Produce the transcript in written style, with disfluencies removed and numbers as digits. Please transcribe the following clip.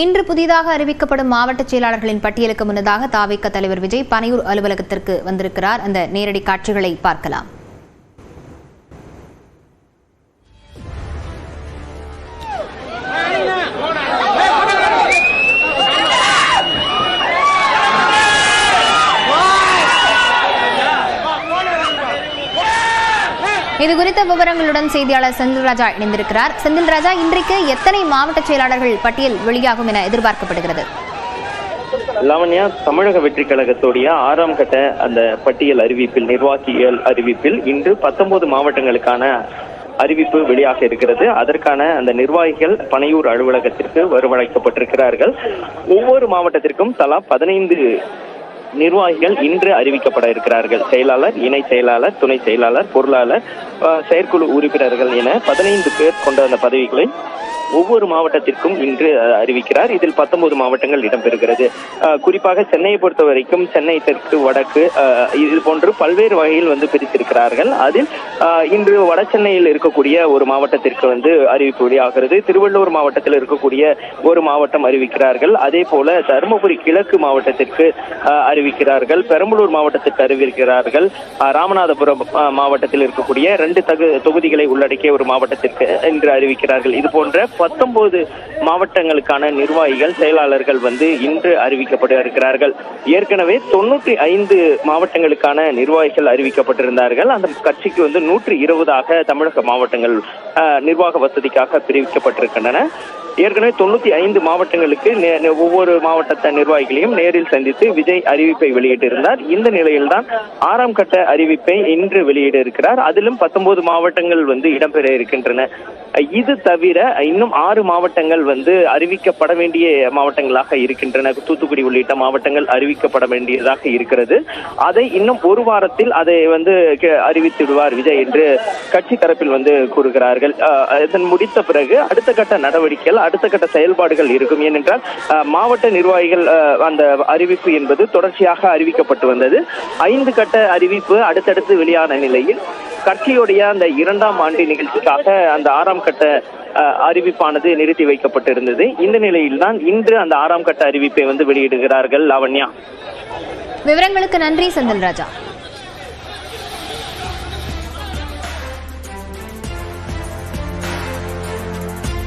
இன்று புதிதாக அறிவிக்கப்படும் மாவட்ட செயலாளர்களின் பட்டியலுக்கு முன்னதாக தாவேக தலைவர் விஜய் பனையூர் அலுவலகத்திற்கு வந்திருக்கிறார். அந்த நேரடி காட்சிகளை பார்க்கலாம். இதுகுறித்த விவரங்களுடன் செய்தியாளர் செந்தில்ராஜா இணைந்திருக்கிறார். செந்தில்ராஜா, இன்றைக்கு எத்தனை மாவட்ட செயலாளர்கள் பட்டியல் வெளியாகும் என எதிர்பார்க்கப்படுகிறது? லாவண்யா, தமிழக வெற்றி கழகத்துடைய 6ஆம் கட்ட அந்த பட்டியல் அறிவிப்பில், நிர்வாகிகள் அறிவிப்பில் இன்று 19 மாவட்டங்களுக்கான அறிவிப்பு வெளியாக இருக்கிறது. அதற்கான அந்த நிர்வாகிகள் பனையூர் அலுவலகத்திற்கு வரவழைக்கப்பட்டிருக்கிறார்கள். ஒவ்வொரு மாவட்டத்திற்கும் தலா 15 நிர்வாகிகள் இன்று அறிவிக்கப்பட இருக்கிறார்கள். செயலாளர், இணை செயலாளர், துணை செயலாளர், பொருளாளர், செயற்குழு உறுப்பினர்கள் என 15 பேர் கொண்ட அந்த பதவிகளை ஒவ்வொரு மாவட்டத்திற்கும் இன்று அறிவிக்கிறார். இதில் 19 மாவட்டங்கள் இடம்பெறுகிறது. குறிப்பாக சென்னையை பொறுத்த வரைக்கும் சென்னை தெற்கு, வடக்கு, இது போன்று பல்வேறு வகையில் பிரித்திருக்கிறார்கள். அதில் இன்று வட சென்னையில் இருக்கக்கூடிய ஒரு மாவட்டத்திற்கு அறிவிப்பு வெளியாகிறது. திருவள்ளூர் மாவட்டத்தில் இருக்கக்கூடிய ஒரு மாவட்டம் அறிவிக்கிறார்கள். அதே போல தருமபுரி கிழக்கு மாவட்டத்திற்கு அறிவிக்கிறார்கள். பெரம்பலூர் மாவட்டத்திற்கு அறிவிக்கிறார்கள். ராமநாதபுரம் மாவட்டத்தில் இருக்கக்கூடிய 2 தொகுதிகளை உள்ளடக்கிய ஒரு மாவட்டத்திற்கு இன்று அறிவிக்கிறார்கள். இது போன்ற 19 மாவட்டங்களுக்கான நிர்வாகிகள், செயலாளர்கள் இன்று அறிவிக்கப்பட இருக்கிறார்கள். ஏற்கனவே 95 மாவட்டங்களுக்கான நிர்வாகிகள் அறிவிக்கப்பட்டிருந்தார்கள். அந்த கட்சிக்கு 120 தமிழக மாவட்டங்கள் நிர்வாக வசதிக்காக பிரிக்கப்பட்டிருக்கின்றன. ஏற்கனவே 95 மாவட்டங்களுக்கு ஒவ்வொரு மாவட்ட நிர்வாகிகளையும் நேரில் சந்தித்து விஜய் அறிவிப்பை வெளியிட்டிருந்தார். இந்த நிலையில்தான் 6ஆம் கட்ட அறிவிப்பை இன்று வெளியிட இருக்கிறார். அதிலும் 19 மாவட்டங்கள் இடம்பெற இருக்கின்றன. இது தவிர இன்னும் 6 மாவட்டங்கள் அறிவிக்கப்பட வேண்டிய மாவட்டங்களாக இருக்கின்றன. தூத்துக்குடி உள்ளிட்ட மாவட்டங்கள் அறிவிக்கப்பட வேண்டியதாக இருக்கிறது. அதை இன்னும் ஒரு வாரத்தில் அதை அறிவித்துவிடுவார் விஜய் என்று கட்சி தரப்பில் கூறுகிறார்கள். இதன் முடித்த பிறகு அடுத்த கட்ட நடவடிக்கைகள், அடுத்த கட்ட செயல்பாடுகள் இருக்கும். ஏனென்றால் மாவட்ட நிர்வாகிகள் அந்த அறிவிப்பு என்பது தொடர்ச்சியாக அறிவிக்கப்பட்டு வந்தது. 5 கட்ட அறிவிப்பு அடுத்தடுத்து வெளியான நிலையில் கட்சியுடைய அந்த 2ஆம் ஆண்டு நிகழ்ச்சிக்காக அந்த 6ஆம் கட்ட அறிவிப்பானது நிறுத்தி வைக்கப்பட்டிருந்தது. இந்த நிலையில்தான் இன்று அந்த 6ஆம் கட்ட அறிவிப்பை வெளியிடுகிறார்கள். லாவண்யா, விவரங்களுக்கு நன்றி செந்தில்ராஜா.